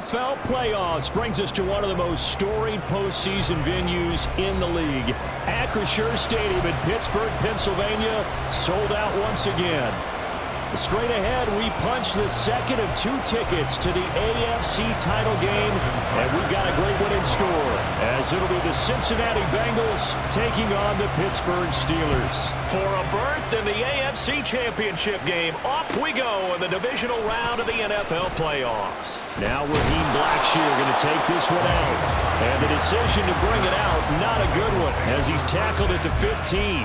NFL playoffs brings us to one of the most storied postseason venues in the league. Acrisure Stadium in Pittsburgh, Pennsylvania, sold out once again. Straight ahead, we punch the second of 2 tickets to the AFC title game, and we've got a great one in store, as it'll be the Cincinnati Bengals taking on the Pittsburgh Steelers. For a berth in the AFC Championship game, off we go in the divisional round of the NFL playoffs. Now Raheem Blackshear going to take this one out, and the decision to bring it out, not a good one, as he's tackled at the 15.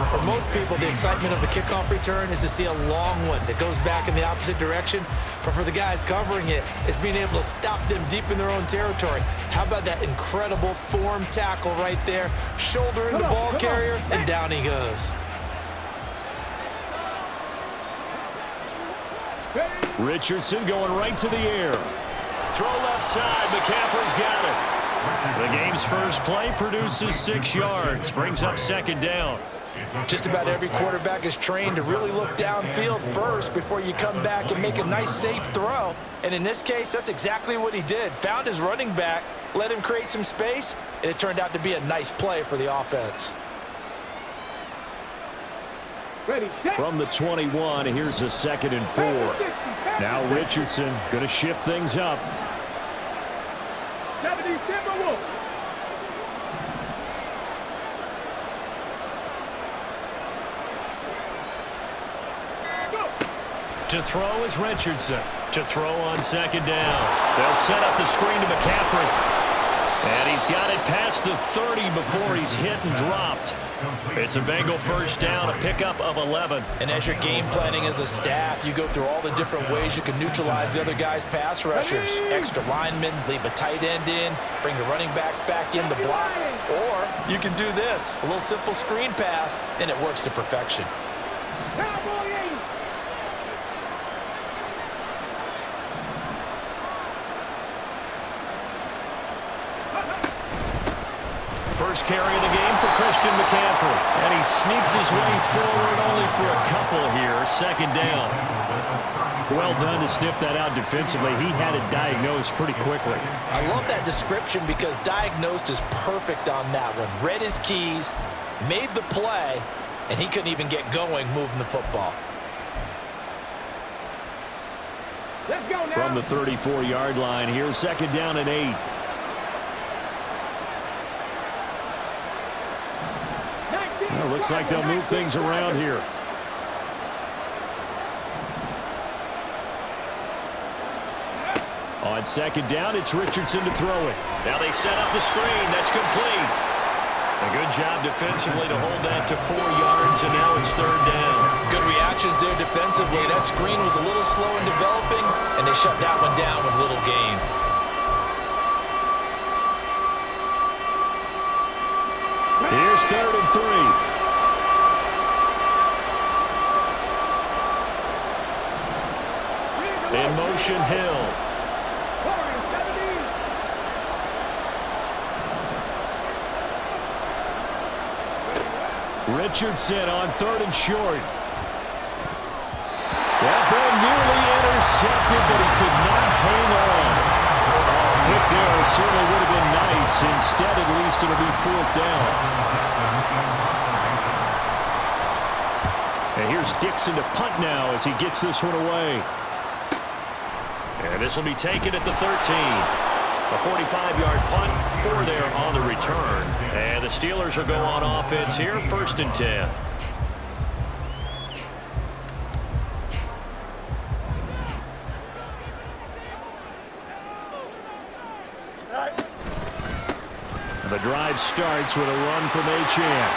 For most people, the excitement of the kickoff return is to see a long one that goes back in the opposite direction. But for the guys covering it, it's being able to stop them deep in their own territory. How about that incredible form tackle right there? Shoulder in the ball carrier, and down he goes. Richardson going right to the air. Throw left side. McCaffrey's got it. The game's first play produces 6 yards. Brings up second down. Just about every quarterback is trained to really look downfield first before you come back and make a nice, safe throw. And in this case, that's exactly what he did. Found his running back, let him create some space, and it turned out to be a nice play for the offense. From the 21, here's a 2nd and 4. Now Richardson going to shift things up. To throw is Richardson. To throw on 2nd down. They'll set up the screen to McCaffrey. And he's got it past the 30 before he's hit and dropped. It's a Bengal first down, a pickup of 11. And as you're game planning as a staff, you go through all the different ways you can neutralize the other guy's pass rushers. Extra linemen, leave a tight end in, bring the running backs back in to block. Or you can do this, a little simple screen pass, and it works to perfection. First carry of the game for Christian McCaffrey. And he sneaks his way forward only for a couple here. 2nd down. Well done to sniff that out defensively. He had it diagnosed pretty quickly. I love that description because diagnosed is perfect on that one. Read his keys, made the play, and he couldn't even get going moving the football. Let's go now. From the 34-yard line, here's 2nd down and 8. Well, looks like they'll move things around here. On 2nd down, it's Richardson to throw it. Now they set up the screen. That's complete. A good job defensively to hold that to 4 yards, and now it's 3rd down. Good reactions there defensively. That screen was a little slow in developing, and they shut that one down with little gain. Here's 3rd and 3. In motion, Hill. Richardson on 3rd and short. That ball nearly intercepted, but he could not hang on. Pick there certainly would have been nice. Instead, at least it'll be 4th down. And here's Dixon to punt now as he gets this one away. And this will be taken at the 13. A 45-yard punt, 4 there on the return. And the Steelers will go on offense here, 1st and 10. The drive starts with a run from Achane.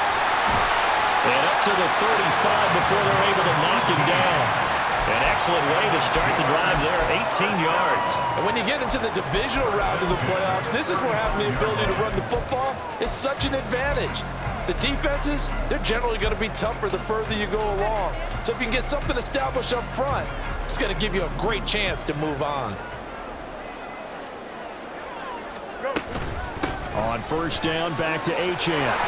And up to the 35 before they're able to knock him down. An excellent way to start the drive there, 18 yards. And when you get into the divisional round of the playoffs, this is where having the ability to run the football is such an advantage. The defenses, they're generally going to be tougher the further you go along. So if you can get something established up front, it's going to give you a great chance to move on. On 1st down, back to Achane.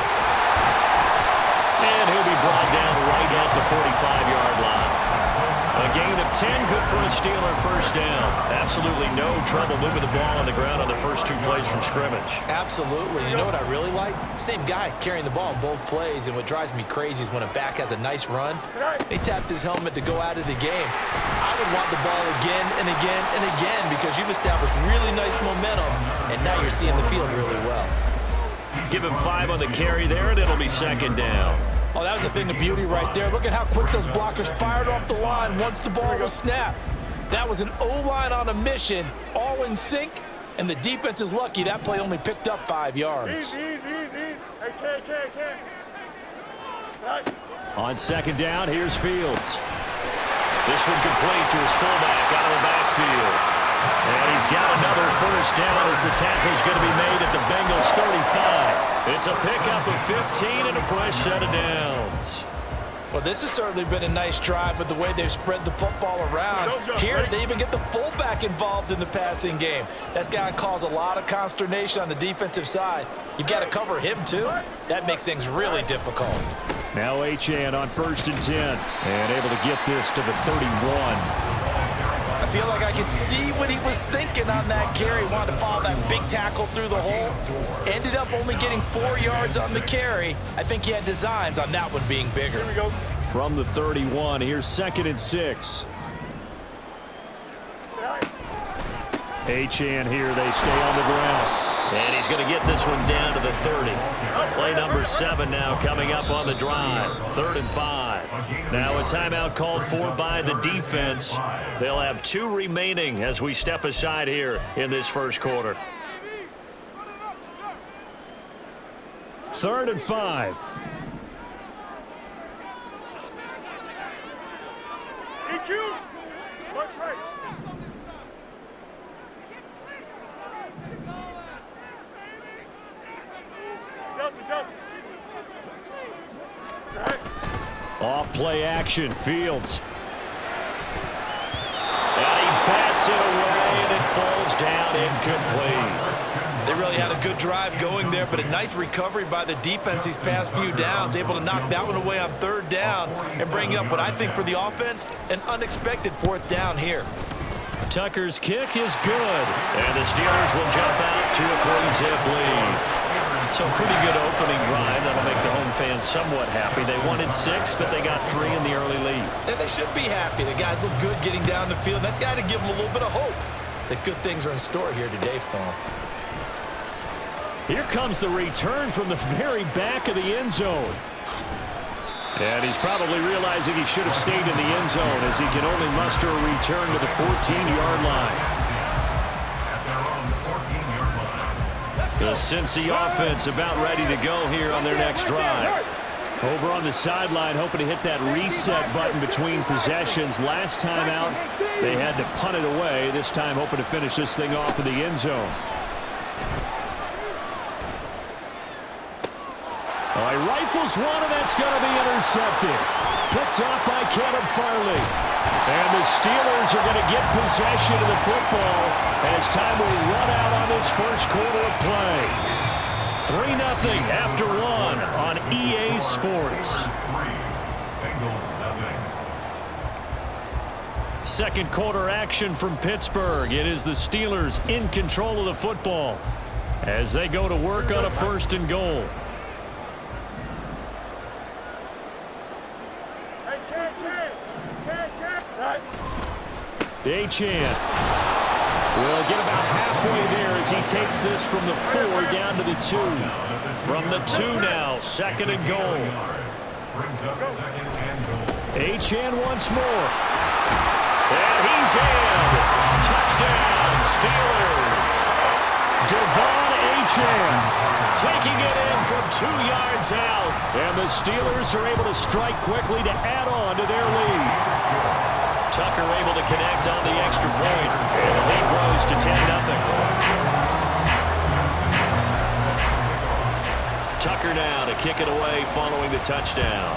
And he'll be brought down right at the 45-yard line. A gain of 10, good for a Steeler first down. Absolutely no trouble moving the ball on the ground on the first 2 plays from scrimmage. Absolutely. You know what I really like? Same guy carrying the ball in both plays, and what drives me crazy is when a back has a nice run, he taps his helmet to go out of the game. I would want the ball again and again and again because you've established really nice momentum, and now you're seeing the field really well. Give him 5 on the carry there, and it'll be second down. Oh, that was a thing of beauty right there. Look at how quick those blockers fired off the line once the ball was snapped. That was an O-line on a mission, all in sync, and the defense is lucky that play only picked up 5 yards. On second down, here's Fields. This one complete to his fullback out of the backfield. And he's got another first down as the tackle's going to be made at the Bengals 35. It's a pickup of 15 and a fresh set of downs. Well, this has certainly been a nice drive with the way they've spread the football around. Here, they even get the fullback involved in the passing game. That's got to cause a lot of consternation on the defensive side. You've got to cover him, too. That makes things really difficult. Now Achane on 1st and 10. And able to get this to the 31. I feel like I could see what he was thinking on that carry. Wanted to follow that big tackle through the hole. Ended up only getting 4 yards on the carry. I think he had designs on that one being bigger. Here we go. From the 31, here's 2nd and 6. Achane here, they stay on the ground. And he's going to get this one down to the 30. Play number 7 now coming up on the drive. 3rd and 5. Now a timeout called for by the defense. They'll have 2 remaining as we step aside here in this first quarter. 3rd and 5. EQ. Left, right. Off play action, Fields. And he bats it away, and it falls down incomplete. They really had a good drive going there, but a nice recovery by the defense these past few downs, able to knock that one away on 3rd down and bring up what I think for the offense, an unexpected 4th down here. Tucker's kick is good, and the Steelers will jump out to a 3-zip lead. So pretty good opening drive. That'll make the home fans somewhat happy. They wanted 6, but they got 3 in the early lead. And they should be happy. The guys look good getting down the field. That's got to give them a little bit of hope that good things are in store here today for them. Here comes the return from the very back of the end zone. And he's probably realizing he should have stayed in the end zone as he can only muster a return to the 14-yard line. The Cincy offense about ready to go here on their next drive. Over on the sideline, hoping to hit that reset button between possessions. Last time out, they had to punt it away. This time, hoping to finish this thing off in the end zone. Oh, he rifles one, and that's going to be intercepted. Picked up by Caleb Farley. And the Steelers are going to get possession of the football as time will run out on this first quarter of play. 3-0 after 1 on EA Sports. Second quarter action from Pittsburgh. It is the Steelers in control of the football as they go to work on a 1st and goal. Achane will get about halfway there as he takes this from the 4 down to the 2. From the 2 now, 2nd and goal. Achane once more. And he's in. Touchdown, Steelers. Devon Achane taking it in from 2 yards out. And the Steelers are able to strike quickly to add on to their lead. Tucker able to connect on the extra point, and the lead grows to 10-0. Tucker now to kick it away following the touchdown.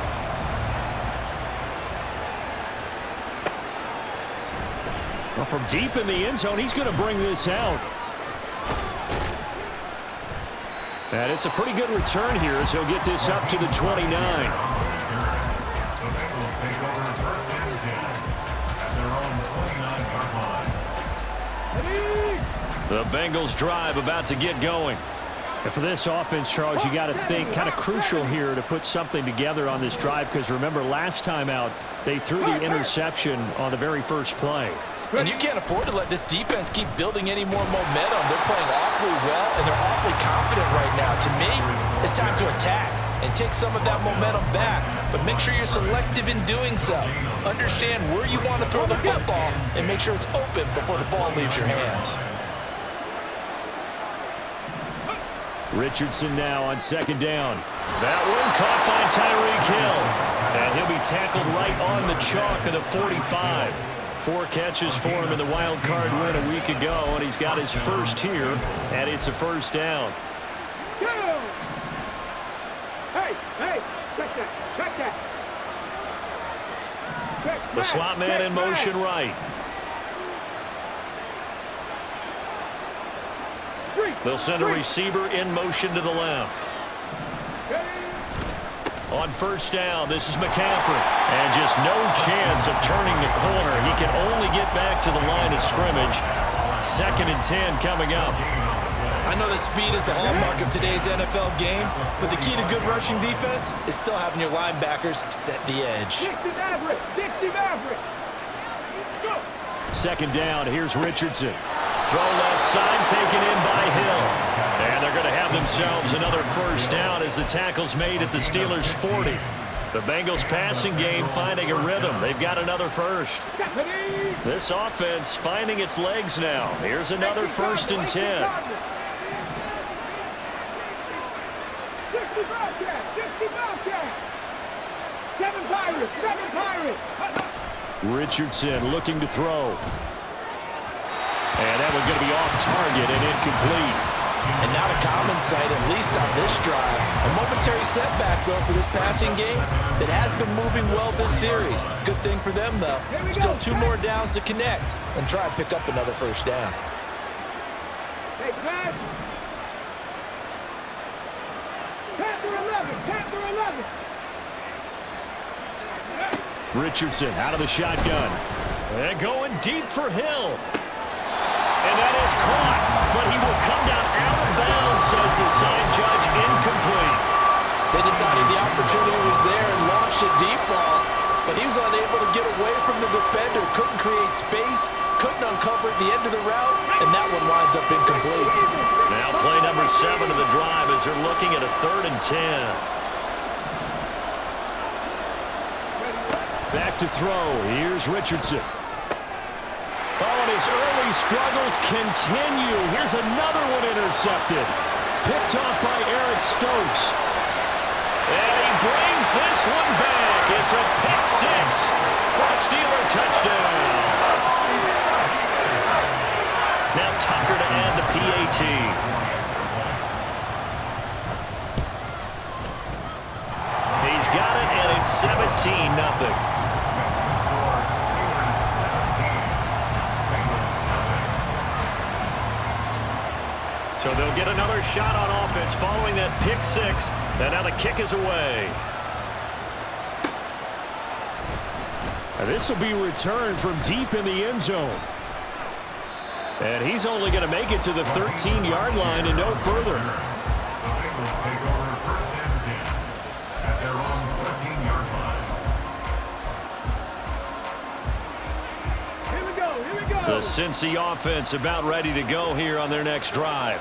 Well, from deep in the end zone, he's going to bring this out. And it's a pretty good return here as he'll get this up to the 29. The Bengals drive about to get going. And for this offense, Charles, you got to think kind of crucial here to put something together on this drive, because remember last time out they threw the interception on the very first play. And you can't afford to let this defense keep building any more momentum. They're playing awfully well, and they're awfully confident right now. To me, it's time to attack and take some of that momentum back. But make sure you're selective in doing so. Understand where you want to throw the football and make sure it's open before the ball leaves your hands. Richardson now on second down. That one caught by Tyreek Hill. And he'll be tackled right on the chalk of the 45. 4 catches for him in the wild card win a week ago, and he's got his first here, and it's a first down. Hey, check that. The slot man in motion right. They'll send a receiver in motion to the left. On first down, this is McCaffrey. And just no chance of turning the corner. He can only get back to the line of scrimmage. 2nd and 10 coming up. I know that speed is the hallmark of today's NFL game, but the key to good rushing defense is still having your linebackers set the edge. 2nd down, here's Richardson. Throw left side, taken in by Hill. And they're going to have themselves another first down as the tackle's made at the Steelers' 40. The Bengals passing game finding a rhythm. They've got another first. This offense finding its legs now. Here's another 1st and 10. Richardson looking to throw. And that one going to be off target and incomplete. And not a common sight, at least on this drive. A momentary setback, though, for this passing game that has been moving well this series. Good thing for them, though. Still 2 more downs to connect and try and pick up another first down. Hey, Pat. Panther 11. Richardson out of the shotgun. And going deep for Hill. And that is caught, but he will come down out of bounds, says the sign judge, incomplete. They decided the opportunity was there and launched a deep ball, but he was unable to get away from the defender, couldn't create space, couldn't uncover at the end of the route, and that one winds up incomplete. Now play number 7 of the drive as they're looking at a 3rd and 10. Back to throw. Here's Richardson. Oh, and his early struggles continue. Here's another one intercepted. Picked off by Eric Stokes. And he brings this one back. It's a pick 6 for a Steeler touchdown. Now Tucker to add the PAT. He's got it, and it's 17-0. So they'll get another shot on offense following that pick 6. And now the kick is away. And this will be returned from deep in the end zone. And he's only going to make it to the 13-yard line and no further. The Cincy offense about ready to go here on their next drive.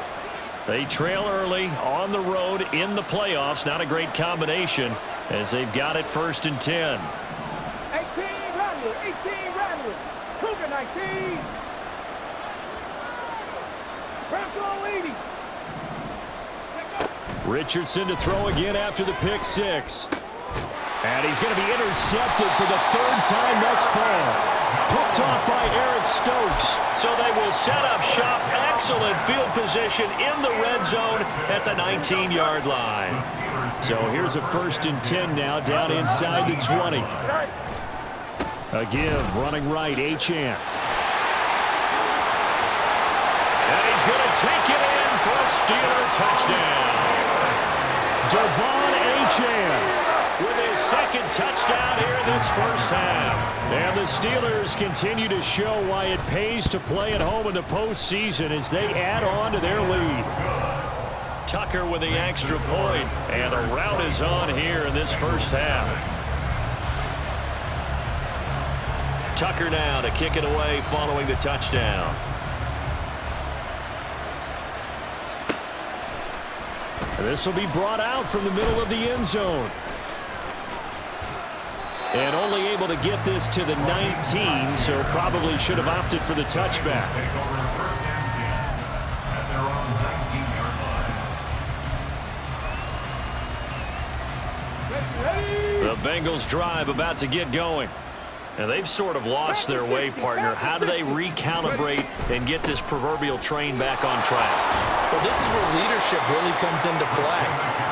They trail early on the road in the playoffs. Not a great combination as they've got it 1st and 10. 18 Radley. Cougar 19. Bronco leading. Richardson to throw again after the pick 6. And he's going to be intercepted for the 3rd time thus far. Picked off by Eric Stokes. So they will set up shop. Excellent field position in the red zone at the 19-yard line. So here's a 1st and 10 now down inside the 20. A give running right, Achane. And he's going to take it in for a Steeler touchdown. Devon Achane with his second touchdown here in this first half. And the Steelers continue to show why it pays to play at home in the postseason as they add on to their lead. Tucker with the extra point, and the rout is on here in this first half. Tucker now to kick it away following the touchdown. This will be brought out from the middle of the end zone. And only able to get this to the 19, so probably should have opted for the touchback. The Bengals drive about to get going. And they've sort of lost their way, partner. How do they recalibrate and get this proverbial train back on track? Well, this is where leadership really comes into play.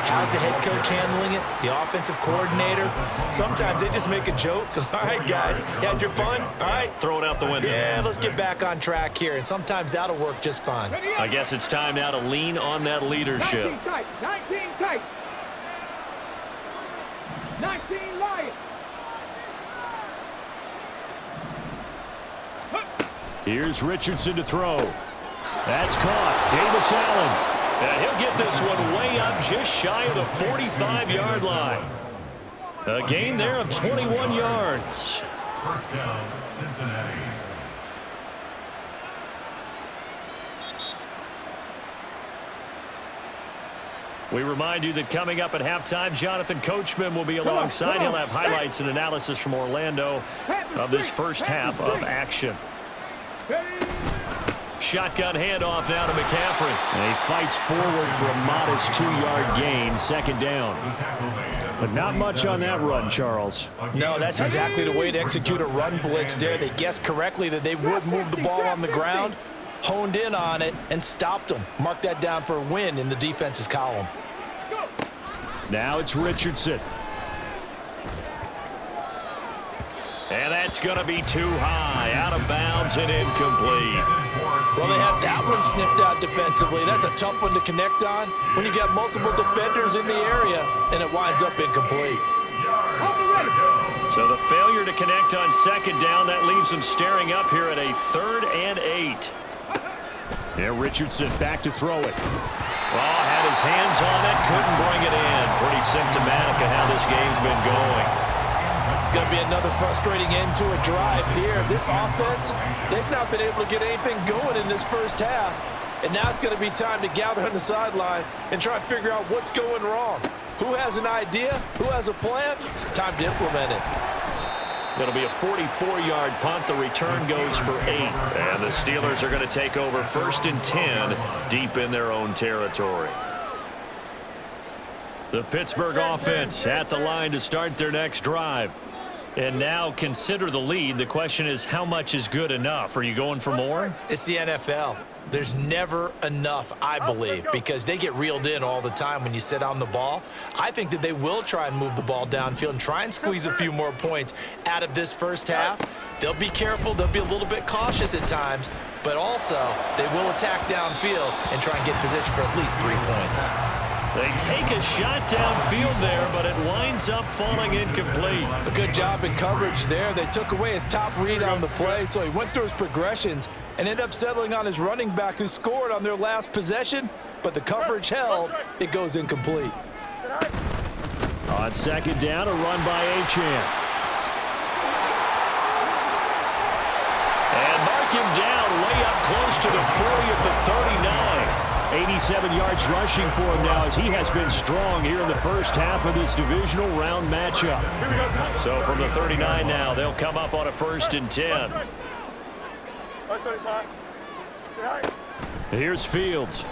How's the head coach handling it? The offensive coordinator? Sometimes they just make a joke. All right, guys, you had your fun? All right. Throw it out the window. Yeah, let's get back on track here. And sometimes that'll work just fine. I guess it's time now to lean on that leadership. 19 tight. 19 tight. 19 Lions. Here's Richardson to throw. That's caught. Davis Allen. And he'll get this one way up just shy of the 45-yard line. A gain there of 21 yards. First down, Cincinnati. We remind you that coming up at halftime, Jonathan Coachman will be alongside. He'll have highlights and analysis from Orlando of this first half of action. Shotgun handoff now to McCaffrey. And he fights forward for a modest 2-yard gain, second down. But not much on that run, Charles. No, that's exactly the way to execute a run blitz there. They guessed correctly that they would move the ball on the ground, honed in on it, and stopped them. Mark that down for a win in the defense's column. Now it's Richardson. And that's going to be too high, out of bounds and incomplete. Well, they had that one snipped out defensively. That's a tough one to connect on when you got multiple defenders in the area, and it winds up incomplete. So the failure to connect on second down, that leaves them staring up here at a 3rd and 8. Yeah, Richardson back to throw it. Well, had his hands on it, couldn't bring it in. Pretty symptomatic of how this game's been going. It's going to be another frustrating end to a drive here. This offense, they've not been able to get anything going in this first half. And now it's going to be time to gather on the sidelines and try and figure out what's going wrong. Who has an idea? Who has a plan? Time to implement it. It'll be a 44-yard punt. The return goes for 8. And the Steelers are going to take over 1st and 10 deep in their own territory. The Pittsburgh offense at the line to start their next drive. And now consider the lead. The question is, how much is good enough? Are you going for more? It's the NFL. There's never enough, I believe, because they get reeled in all the time when you sit on the ball. I think that they will try and move the ball downfield and try and squeeze a few more points out of this first half. They'll be careful. They'll be a little bit cautious at times, but also they will attack downfield and try and get position for at least 3 points. They take a shot downfield there, but it winds up falling incomplete. A good job in coverage there. They took away his top read on the play, so he went through his progressions and ended up settling on his running back who scored on their last possession, but the coverage held. It goes incomplete. On second down, a run by Achane. And mark him down way up close to the 40 at the 39. 87 yards rushing for him now as he has been strong here in the first half of this divisional round matchup. So from the 39 now, they'll come up on a 1st and 10. Here's Fields.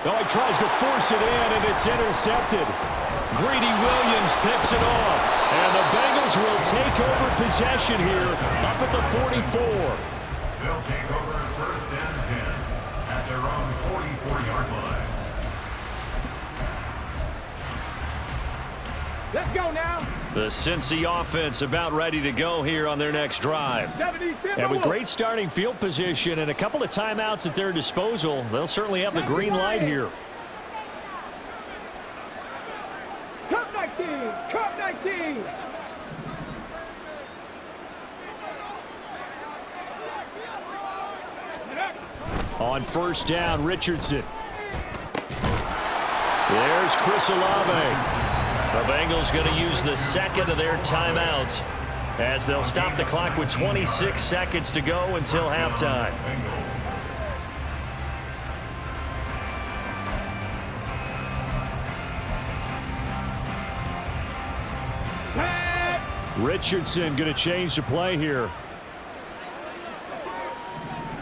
Oh, he tries to force it in, and it's intercepted. Greedy Williams picks it off. And the Bengals will take over possession here up at the 44. They'll take over 1st and 10 at their own 44-yard line. Let's go now. The Cincy offense about ready to go here on their next drive. And with great starting field position and a couple of timeouts at their disposal, they'll certainly have the green light here. Cup 19. On first down, Richardson. There's Chris Olave. The Bengals going to use the second of their timeouts as they'll stop the clock with 26 seconds to go until halftime. Richardson going to change the play here.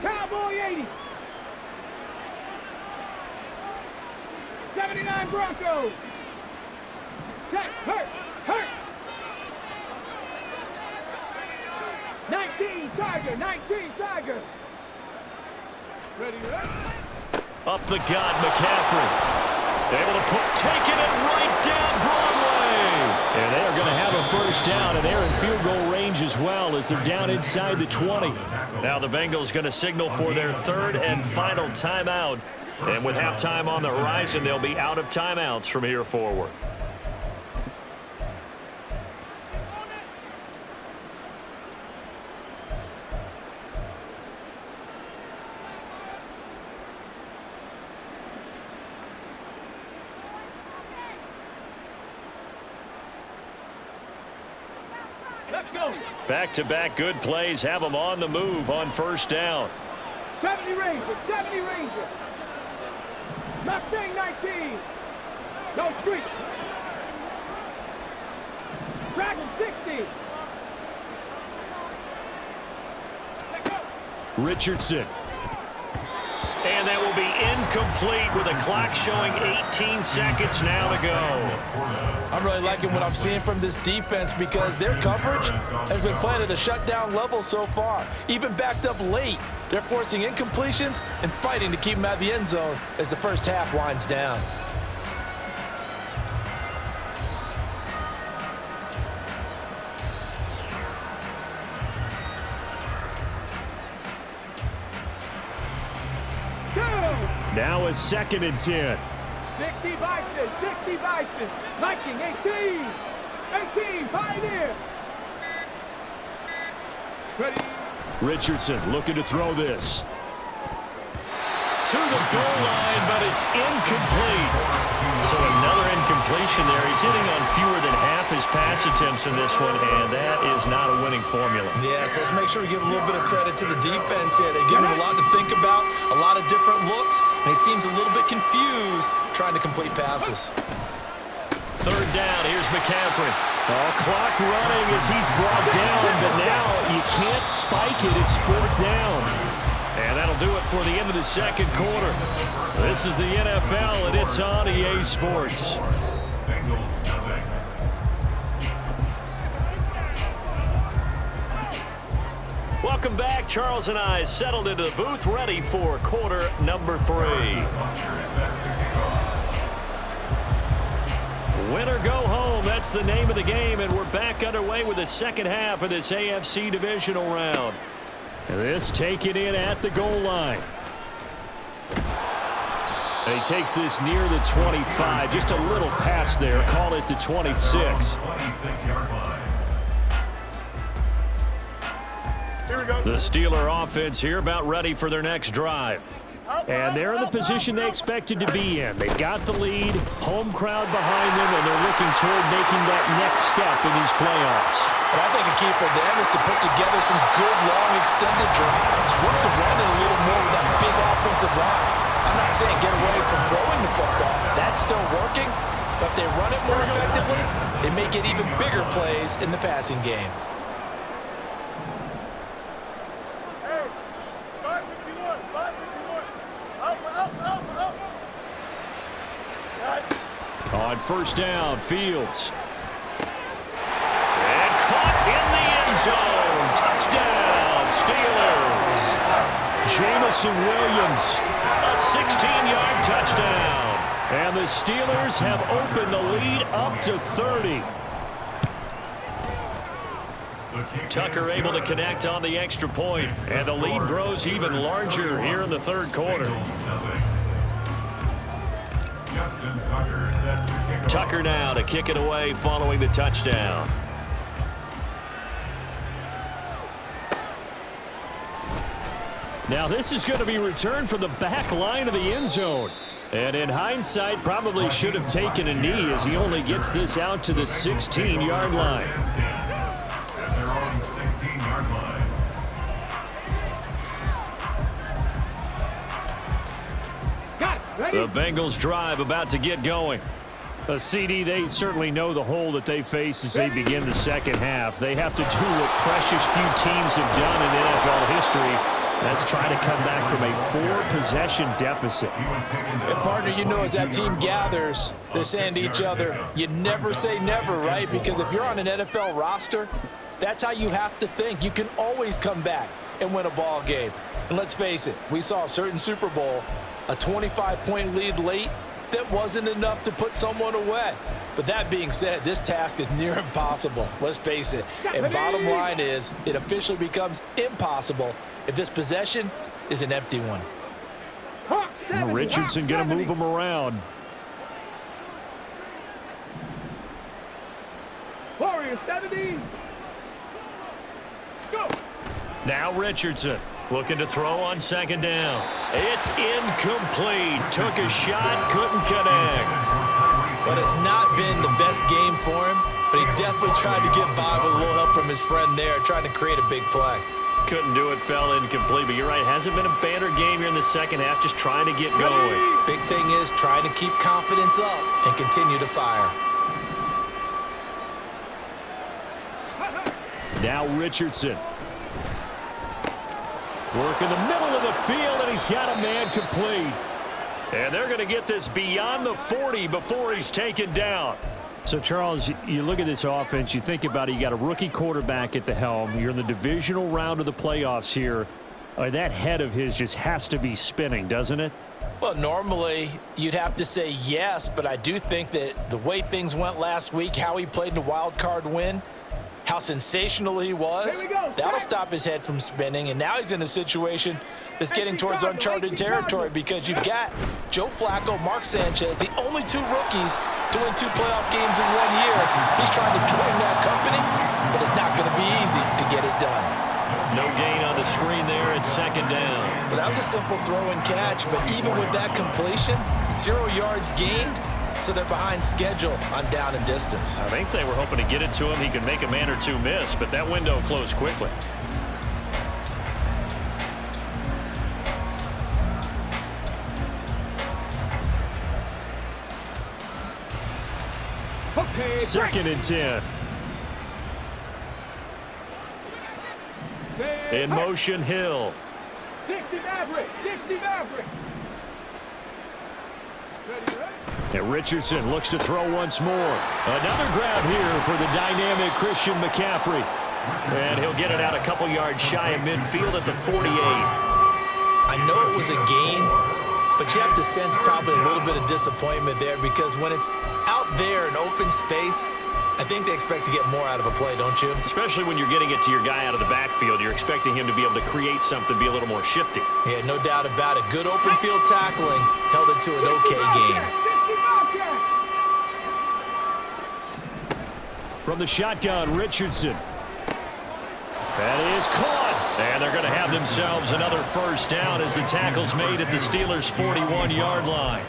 Cowboy 80. 79 Broncos. Check. Hurt. 19 Tiger. 19 Tiger. Ready, Up the gut, McCaffrey. Able to taking it right down Broadway. And they are going to have a first down, and they're in field goal range as well as they're down inside the 20. Now the Bengals going to signal for their third and final timeout. And with halftime on the horizon, they'll be out of timeouts from here forward. Let's go. Back-to-back good plays have them on the move on first down. 70 Ranger. 70 Ranger. Mustang 19. No street. Dragon 60. Let go. Richardson. And that will be incomplete with a clock showing 18 seconds now to go. I'm really liking what I'm seeing from this defense because their coverage has been playing at a shutdown level so far. Even backed up late, they're forcing incompletions and fighting to keep them out of the end zone as the first half winds down. Now a 2nd and 10. 60 Bison. 60 Bison. Viking 18. 18. Pioneer. Ready. Richardson looking to throw this. To the goal line, but it's incomplete. So another incompletion there. He's hitting on fewer than half his pass attempts in this one, and that is not a winning formula. Yes, let's make sure we give a little bit of credit to the defense here. They give him a lot to think about, a lot of different looks, and he seems a little bit confused trying to complete passes. Third down, here's McCaffrey. Clock running as he's brought down, but now you can't spike it. It's 4th down. And that'll do it for the end of the second quarter. This is the NFL, and it's on EA Sports. Welcome back. Charles and I settled into the booth, ready for quarter number 3. Win or go home, that's the name of the game, and we're back underway with the second half of this AFC divisional round. This taken in at the goal line. And he takes this near the 25, just a little past there, call it the 26. The Steeler offense here about ready for their next drive. And they're in the position they expected to be in. They've got the lead, home crowd behind them, and they're looking toward making that next step in these playoffs. But I think a key for them is to put together some good, long, extended drives. Work the run a little more with that big offensive line. I'm not saying get away from throwing the football. That's still working. But if they run it more effectively, they may get even bigger plays in the passing game. On first down, Fields. And caught in the end zone. Touchdown, Steelers. Jamison Williams. A 16-yard touchdown. And the Steelers have opened the lead up to 30. Tucker able to connect on the extra point, and the lead grows even larger here in the third quarter. Justin Tucker set to kick off. Tucker now to kick it away following the touchdown. Now this is going to be returned from the back line of the end zone. And in hindsight, probably should have taken a knee as he only gets this out to the 16-yard line. At their own 16-yard line. Got it. Ready? The Bengals drive about to get going. A CD, they certainly know the hole that they face as they begin the second half. They have to do what precious few teams have done in NFL history. That's trying to come back from a 4-possession deficit. And partner, you know, as that team gathers, they're saying to each other, you never say never, right? Because if you're on an NFL roster, that's how you have to think. You can always come back and win a ball game. And let's face it, we saw a certain Super Bowl, a 25-point lead late, that wasn't enough to put someone away. But that being said, this task is near impossible. Let's face it. And bottom line is, it officially becomes impossible if this possession is an empty one. Hawk 70, Richardson Hawk going to move 70. him around. Warrior 70. Go. Now Richardson looking to throw on second down. It's incomplete. Took a shot, couldn't connect. But it's not been the best game for him, but he definitely tried to get by with a little help from his friend there, trying to create a big play. Couldn't do it, fell incomplete. But you're right, hasn't been a banner game here in the second half, just trying to get going. Big thing is trying to keep confidence up and continue to fire. Now Richardson. Work in the middle of the field, and he's got a man complete. And they're going to get this beyond the 40 before he's taken down. So, Charles, you look at this offense, you think about it, you got a rookie quarterback at the helm. You're in the divisional round of the playoffs here. That head of his just has to be spinning, doesn't it? Well, normally you'd have to say yes, but I do think that the way things went last week, how he played in the wild card win, how sensational he was, Here we go. that'll stop his head from spinning. And now he's in a situation that's getting towards uncharted territory because you've got Joe Flacco, Mark Sanchez, the only 2 rookies to win 2 playoff games in 1 year. He's trying to join that company, but it's not going to be easy to get it done. No gain on the screen there at second down. Well, that was a simple throw and catch, but even with that completion, 0 yards gained, so they're behind schedule on down and distance. I think they were hoping to get it to him. He could make a man or 2 miss, but that window closed quickly. Okay. Second and 10. In motion, Hill. 60 Maverick. 60 Maverick. Ready, ready? And Richardson looks to throw once more. Another grab here for the dynamic Christian McCaffrey. And he'll get it out a couple yards shy of midfield at the 48. I know it was a gain, but you have to sense probably a little bit of disappointment there because when it's out there in open space, I think they expect to get more out of a play, don't you? Especially when you're getting it to your guy out of the backfield. You're expecting him to be able to create something, be a little more shifty. Yeah, no doubt about it. Good open field tackling held it to an okay gain. 60 Bobcat. From the shotgun, Richardson. That is caught. And they're going to have themselves another first down as the tackle's made at the Steelers' 41-yard line.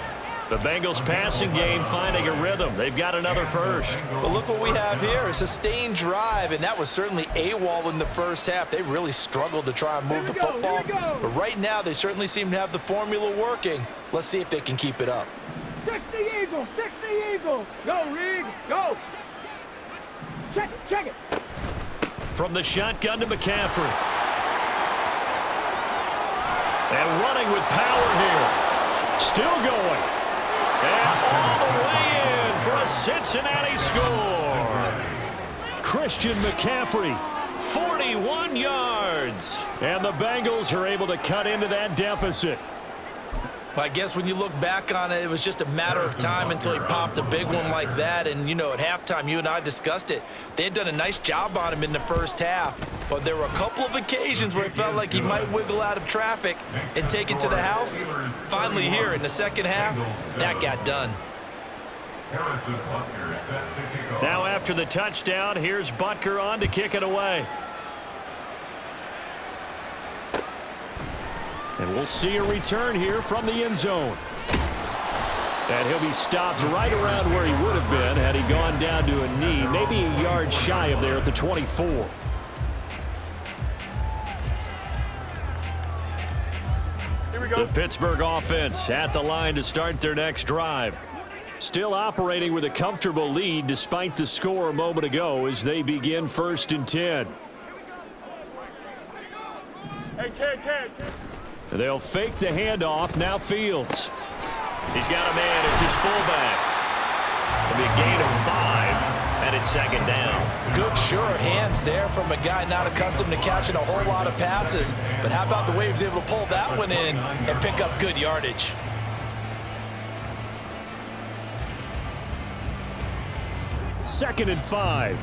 The Bengals passing game finding a rhythm. They've got another first. But look what we have here, a sustained drive, and that was certainly AWOL in the first half. They really struggled to try and move the football. But right now, they certainly seem to have the formula working. Let's see if they can keep it up. 60 Eagles. 60 Eagles. Go, Reed. Go. Check it. Check it. From the shotgun to McCaffrey. And running with power here. Still going. And all the way in for a Cincinnati score. Christian McCaffrey. 41 yards. And the Bengals are able to cut into that deficit. Well, I guess when you look back on it, it was just a matter of time until he popped a big one like that. And, you know, at halftime, you and I discussed it. They had done a nice job on him in the first half. But there were a couple of occasions where it felt like he might wiggle out of traffic and take it to the house. Finally here in the second half, that got done. Now after the touchdown, here's Butker on to kick it away. And we'll see a return here from the end zone. And he'll be stopped right around where he would have been had he gone down to a knee, maybe a yard shy of there at the 24. Here we go. The Pittsburgh offense at the line to start their next drive. Still operating with a comfortable lead despite the score a moment ago as they begin 1st and 10. Hey, kid. They'll fake the handoff. Now Fields. He's got a man. It's his fullback. It'll be a gain of 5, and it's 2nd down. Good, sure hands there from a guy not accustomed to catching a whole lot of passes. But how about the way he was able to pull that one in and pick up good yardage? Second and 5.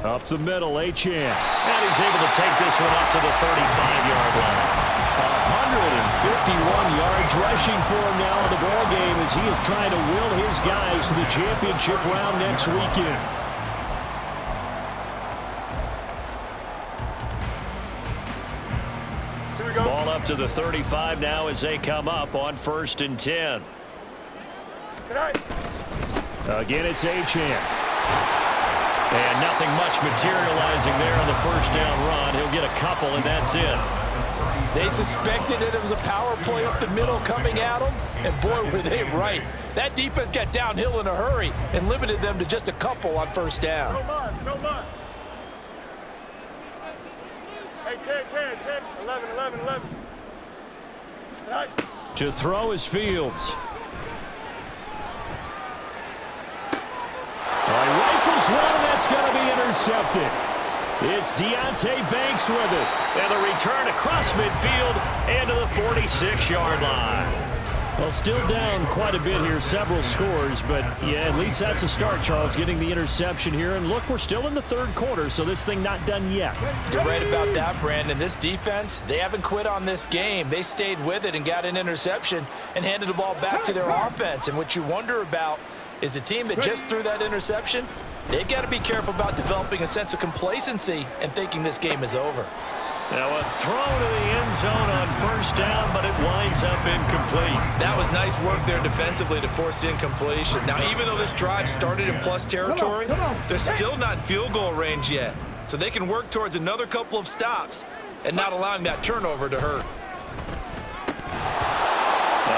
Up the middle, Achane. And he's able to take this one up to the 35-yard line. 151 yards rushing for him now in the ball game as he is trying to will his guys to the championship round next weekend. Here we go. Ball up to the 35 now as they come up on 1st and 10. Good night. Again, it's Achane. And nothing much materializing there on the 1st down run. He'll get a couple, and that's it. They suspected that it was a power play up the middle coming at them, and boy, were they right. That defense got downhill in a hurry and limited them to just a couple on 1st down. No muss. Hey, kid. 11. Good night. To throw is Fields. Rifles one, and that's going to be intercepted. It's Deonte Banks with it. And the return across midfield and to the 46-yard line. Well, still down quite a bit here, several scores, but yeah, at least that's a start, Charles, getting the interception here. And look, we're still in the 3rd quarter, so this thing not done yet. You're right about that, Brandon. This defense, they haven't quit on this game. They stayed with it and got an interception and handed the ball back to their offense. And what you wonder about is the team that just threw that interception, they've got to be careful about developing a sense of complacency and thinking this game is over. Now a throw to the end zone on 1st down, but it winds up incomplete. That was nice work there defensively to force incompletion. Now, even though this drive started in plus territory, they're still not in field goal range yet. So they can work towards another couple of stops and not allowing that turnover to hurt.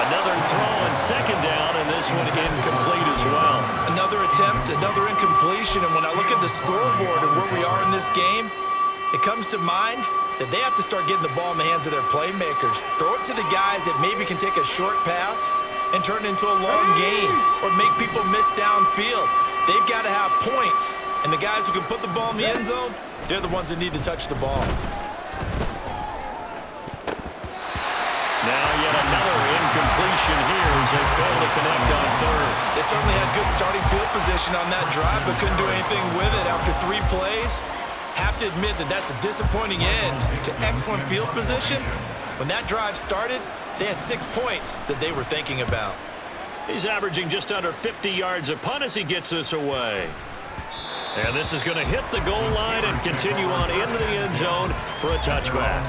Another throw and 2nd down, and this one incomplete as well. Another attempt, another incompletion, and when I look at the scoreboard and where we are in this game, it comes to mind that they have to start getting the ball in the hands of their playmakers. Throw it to the guys that maybe can take a short pass and turn it into a long gain or make people miss downfield. They've got to have points, and the guys who can put the ball in the end zone, they're the ones that need to touch the ball. Now yet another incompletion here as they fail to connect on 3rd. They certainly had good starting field position on that drive, but couldn't do anything with it after 3 plays. Have to admit that that's a disappointing end to excellent field position. When that drive started, they had 6 points that they were thinking about. He's averaging just under 50 yards a punt as he gets this away. And this is going to hit the goal line and continue on into the end zone for a touchback.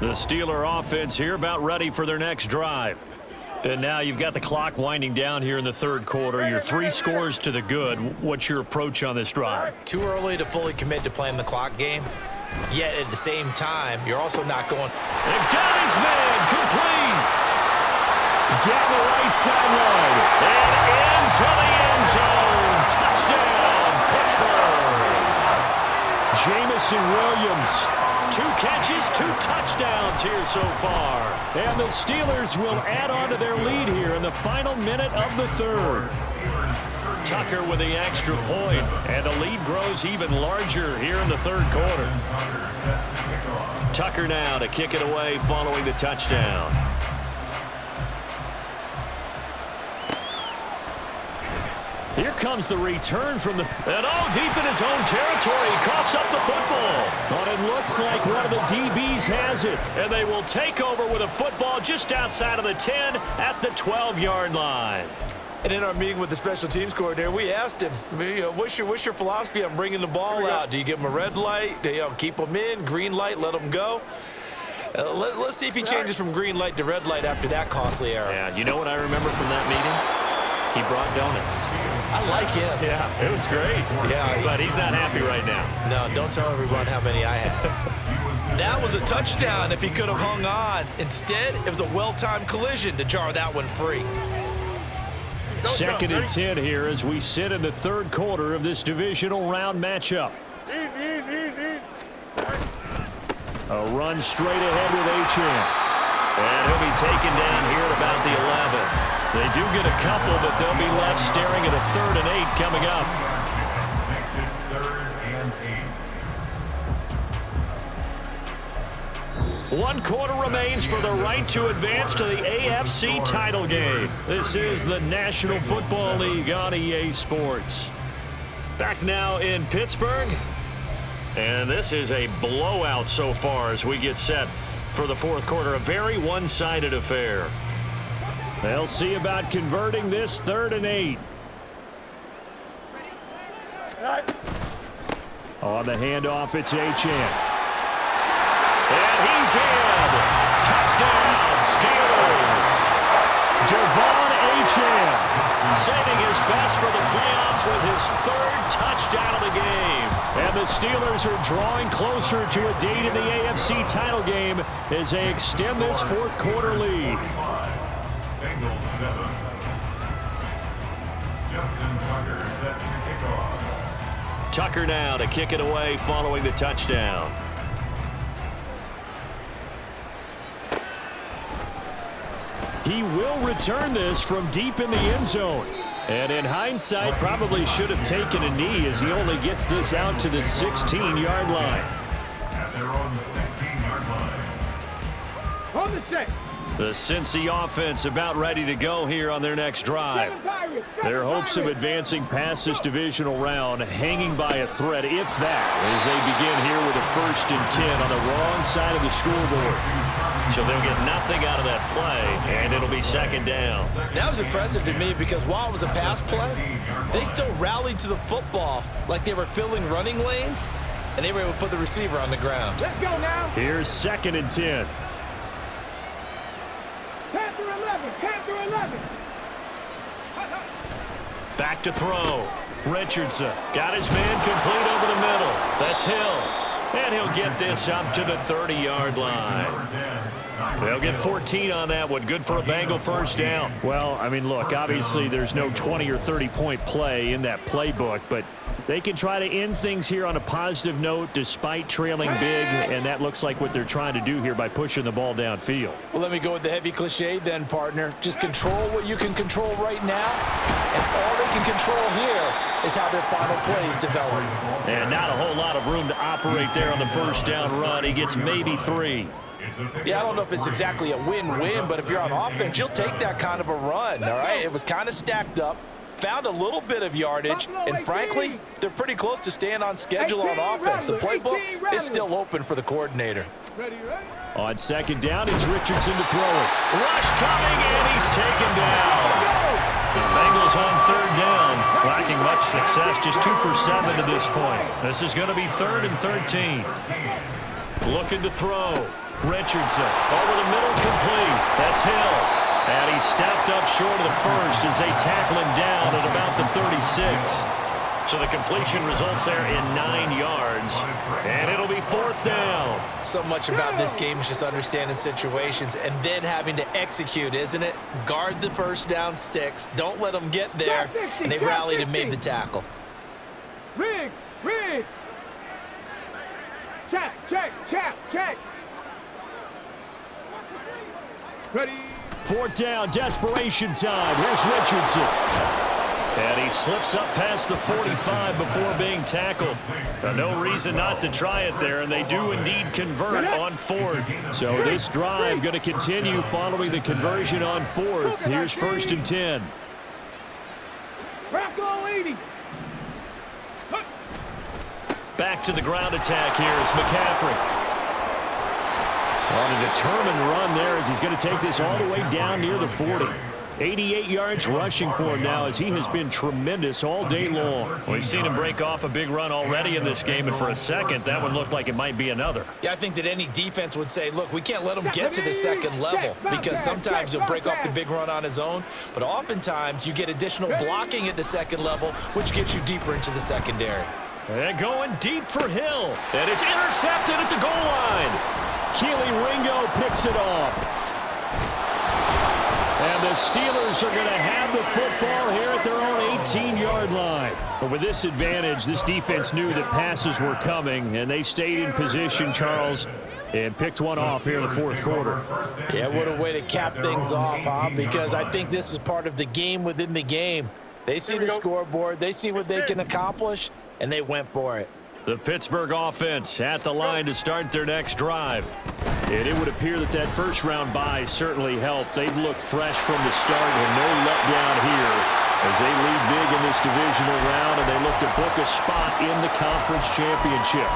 The Steeler offense here about ready for their next drive. And now you've got the clock winding down here in the 3rd quarter. You're 3 scores to the good. What's your approach on this drive? Too early to fully commit to playing the clock game. Yet at the same time, you're also not going. And got his man complete. Down the right sideline. And into the end zone. Touchdown, Pittsburgh. Jamison Williams 2 catches, 2 touchdowns here so far. And the Steelers will add on to their lead here in the final minute of the third. Tucker with the extra point, and the lead grows even larger here in the third quarter. Tucker now to kick it away following the touchdown. Here comes the return from the... And deep in his own territory, he coughs up the football. But it looks like one of the DBs has it. And they will take over with a football just outside of the 10 at the 12-yard line. And in our meeting with the special teams coordinator, we asked him, what's your philosophy on bringing the ball out? Do you give him a red light? Do you keep them in? Green light, let them go? Let's see if he changes from green light to red light after that costly error. Yeah, you know what I remember from that meeting? He brought donuts. I like him. Yeah, it was great. Yeah, but he's not happy right now. No, don't tell everyone how many I had. That was a touchdown if he could have hung on. Instead, it was a well-timed collision to jar that one free. Second and 10 here as we sit in the third quarter of this divisional round matchup. Easy. A run straight ahead with H.M. And he'll be taken down here at about the 11. They do get a couple, but they'll be left staring at a 3rd and 8 coming up. Makes it 3rd and 8. 1 quarter remains for the right to advance to the AFC title game. This is the National Football League on EA Sports. Back now in Pittsburgh. And this is a blowout so far as we get set for the 4th quarter. A very one-sided affair. They'll see about converting this 3rd and 8. On the handoff, it's H.M. And he's in. Touchdown, Steelers. Devon H.M. saving his best for the playoffs with his 3rd touchdown of the game. And the Steelers are drawing closer to a date in the AFC title game as they extend this 4th quarter lead. Bengals 7. Justin Tucker set to kick off. Tucker now to kick it away following the touchdown. He will return this from deep in the end zone. And in hindsight, probably should have taken a knee as he only gets this out to the 16-yard line. At their own 16-yard line. Hold the set. The Cincy offense about ready to go here on their next drive. Their hopes of advancing past this divisional round hanging by a thread, if that, as they begin here with a 1st and 10 on the wrong side of the scoreboard. So they'll get nothing out of that play, and it'll be 2nd down. That was impressive to me because while it was a pass play, they still rallied to the football like they were filling running lanes, and they were able to put the receiver on the ground. Let's go now. Here's 2nd and 10. Panther 11. Back to throw. Richardson got his man complete over the middle. That's Hill. And he'll get this up to the 30-yard line. They'll get 14 on that one. Good for a Bengal 1st down. Well, I mean, look, obviously there's no 20 or 30-point play in that playbook, but they can try to end things here on a positive note despite trailing big, and that looks like what they're trying to do here by pushing the ball downfield. Well, let me go with the heavy cliche then, partner. Just control what you can control right now, and all they can control here is how their final plays develop. And not a whole lot of room to operate there on the 1st down run. He gets maybe 3. Yeah, I don't know if it's exactly a win-win, but if you're on offense, you'll take that kind of a run, all right? It was kind of stacked up, found a little bit of yardage, and frankly, they're pretty close to staying on schedule on offense. The playbook is still open for the coordinator. On 2nd down, it's Richardson to throw it. Rush coming, and he's taken down. Bengals on 3rd down, lacking much success, just 2 for 7 to this point. This is going to be 3rd and 13. Looking to throw. Richardson over the middle, complete. That's Hill. And he stepped up short of the 1st as they tackle him down at about the 36. So the completion results there in 9 yards. And it'll be 4th down. So much about this game is just understanding situations and then having to execute, isn't it? Guard the 1st down sticks. Don't let them get there. And they rallied and made the tackle. Riggs. Check. Ready. Fourth down, desperation time. Here's Richardson. And he slips up past the 45 before being tackled. No reason not to try it there, and they do indeed convert on fourth. So this drive going to continue following the conversion on fourth. Here's 1st and 10. Crackle 80. Back to the ground attack here. It's McCaffrey. On a determined run there as he's going to take this all the way down near the 40. 88 yards rushing for him now as he has been tremendous all day long. We've seen him break off a big run already in this game, and for a second, that one looked like it might be another. Yeah, I think that any defense would say, look, we can't let him get to the second level because sometimes he'll break off the big run on his own, but oftentimes you get additional blocking at the second level, which gets you deeper into the secondary. And going deep for Hill, and it's intercepted at the goal line. Keely Ringo picks it off. And the Steelers are going to have the football here at their own 18-yard line. But with this advantage, this defense knew that passes were coming, and they stayed in position, Charles, and picked one off here in the fourth quarter. Yeah, what a way to cap things off, huh? Because I think this is part of the game within the game. They see the scoreboard, they see what they can accomplish, and they went for it. The Pittsburgh offense at the line to start their next drive. And it would appear that that first-round bye certainly helped. They've looked fresh from the start and no letdown here as they lead big in this divisional round, and they look to book a spot in the conference championship.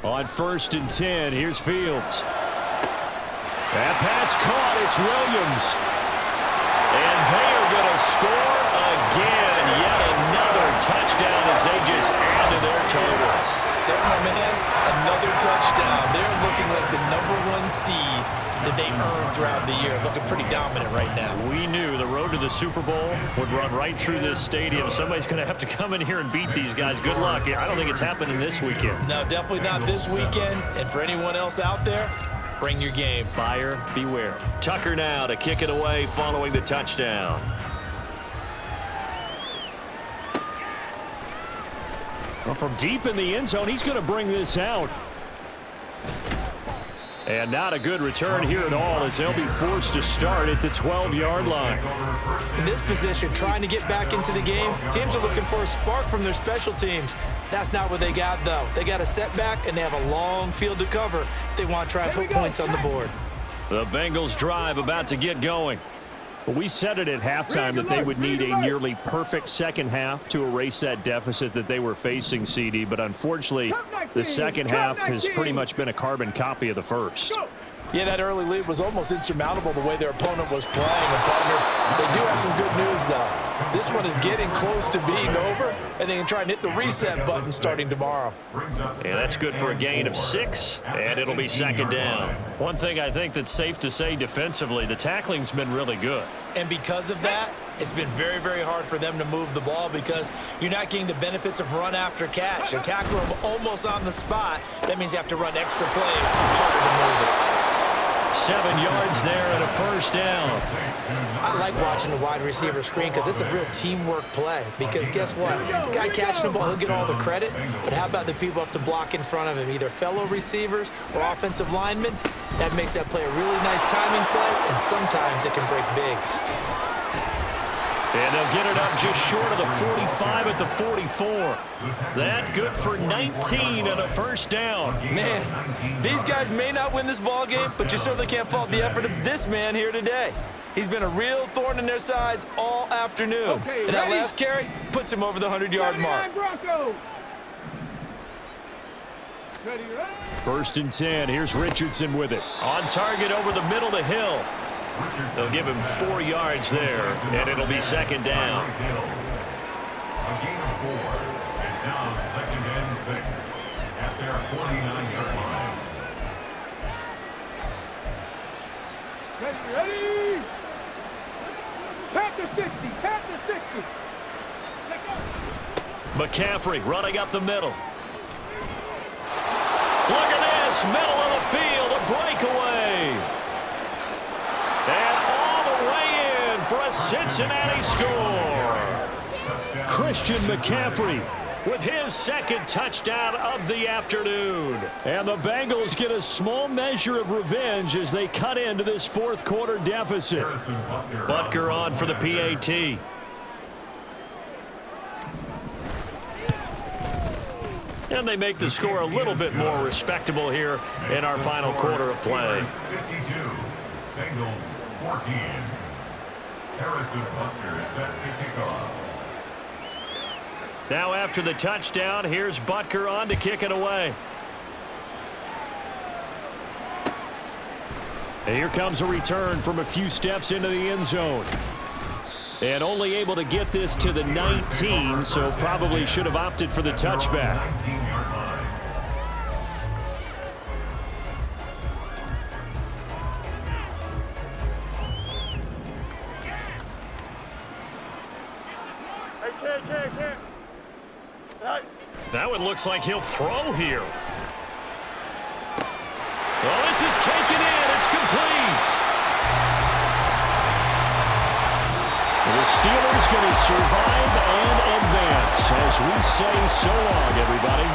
On 1st and 10, here's Fields. That pass caught, it's Williams. And they are going to score again. Yet another touchdown as they just add to their totals. So, my man, another touchdown. They're looking like the #1 seed that they earned throughout the year. Looking pretty dominant right now. We knew the road to the Super Bowl would run right through this stadium. Somebody's going to have to come in here and beat these guys. Good luck. I don't think it's happening this weekend. No, definitely not this weekend. And for anyone else out there, bring your game. Buyer beware. Tucker now to kick it away following the touchdown. Well, from deep in the end zone, he's going to bring this out. And not a good return here at all as they'll be forced to start at the 12-yard line. In this position, trying to get back into the game, teams are looking for a spark from their special teams. That's not what they got, though. They got a setback, and they have a long field to cover if they want to try and put points on the board. The Bengals drive about to get going. Well, we said it at halftime that they would need a nearly perfect second half to erase that deficit that they were facing, CD, but unfortunately, the second half has pretty much been a carbon copy of the first. Yeah, that early lead was almost insurmountable the way their opponent was playing. And partner, they do have some good news, though. This one is getting close to being over, and they can try and hit the reset button starting tomorrow. Yeah, that's good for a gain of 6, and it'll be second down. One thing I think that's safe to say defensively, the tackling's been really good. And because of that, it's been very, very hard for them to move the ball because you're not getting the benefits of run after catch. They tackle them almost on the spot. That means you have to run extra plays, harder to move it. 7 yards there and a first down. I like watching the wide receiver screen because it's a real teamwork play. Because guess what? The guy catching the ball, he'll get all the credit. But how about the people have to block in front of him, either fellow receivers or offensive linemen? That makes that play a really nice timing play, and sometimes it can break big. And they'll get it up just short of the 45 at the 44. That good for 19 and a first down. Man, these guys may not win this ball game, but you certainly can't fault the effort of this man here today. He's been a real thorn in their sides all afternoon. Okay, and that ready? last carry puts him over the 100-yard mark. Ready, ready. 1st and 10. Here's Richardson with it. On target over the middle to Hill. They'll give him 4 yards there, and it'll be second down. A gain of 4. It's now 2nd and 6 at their 49-yard line. Ready, ready. Tap to 60, tap to 60. Let go. McCaffrey running up the middle. Look at this. Across middle of the field, a breakaway. And all the way in for a Cincinnati score. Christian McCaffrey With his second touchdown of the afternoon. and the Bengals get a small measure of revenge as they cut into this fourth quarter deficit. Butker on for the PAT. And they make the score a little bit more respectable here in our final quarter of play. 52, Bengals 14. Harrison Butker is set to kick off. Now after the touchdown, here's Butker on to kick it away. And here comes a return from a few steps into the end zone. And only able to get this to the 19, so probably should have opted for the touchback. 19-yard line. Now it looks like he'll throw here. Well, this is taken in. It's complete. The Steelers going to survive and advance as we say so long, everybody.